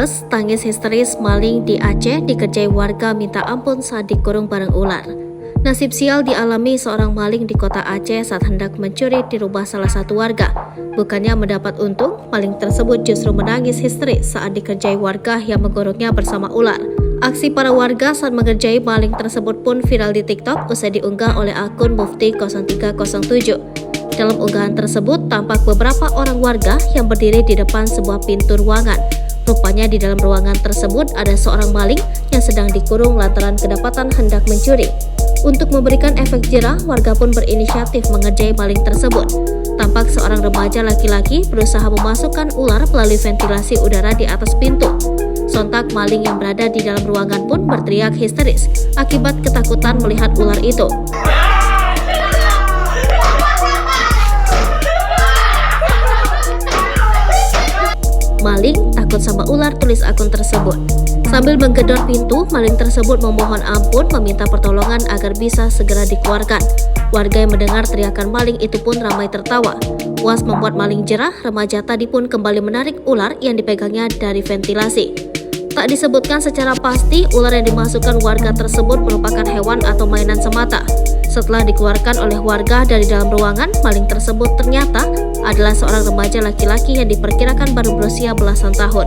Viewers, tangis histeris maling di Aceh dikerjai warga minta ampun saat dikurung bareng ular. Nasib sial dialami seorang maling di kota Aceh saat hendak mencuri di rumah salah satu warga. Bukannya mendapat untung, maling tersebut justru menangis histeris saat dikerjai warga yang mengurungnya bersama ular. Aksi para warga saat mengerjai maling tersebut pun viral di TikTok usai diunggah oleh akun Mufti 0307. Dalam unggahan tersebut, tampak beberapa orang warga yang berdiri di depan sebuah pintu ruangan. Rupanya di dalam ruangan tersebut ada seorang maling yang sedang dikurung lantaran kedapatan hendak mencuri. Untuk memberikan efek jerah, warga pun berinisiatif mengerjai maling tersebut. Tampak seorang remaja laki-laki berusaha memasukkan ular melalui ventilasi udara di atas pintu. Sontak maling yang berada di dalam ruangan pun berteriak histeris akibat ketakutan melihat ular itu. Maling takut sama ular, tulis akun tersebut. Sambil menggedor pintu, maling tersebut memohon ampun meminta pertolongan agar bisa segera dikeluarkan. Warga yang mendengar teriakan maling itu pun ramai tertawa. Puas membuat maling jerah, remaja tadi pun kembali menarik ular yang dipegangnya dari ventilasi. Tak disebutkan secara pasti ular yang dimasukkan warga tersebut merupakan hewan atau mainan semata. Setelah dikeluarkan oleh warga dari dalam ruangan, maling tersebut ternyata adalah seorang remaja laki-laki yang diperkirakan baru berusia belasan tahun.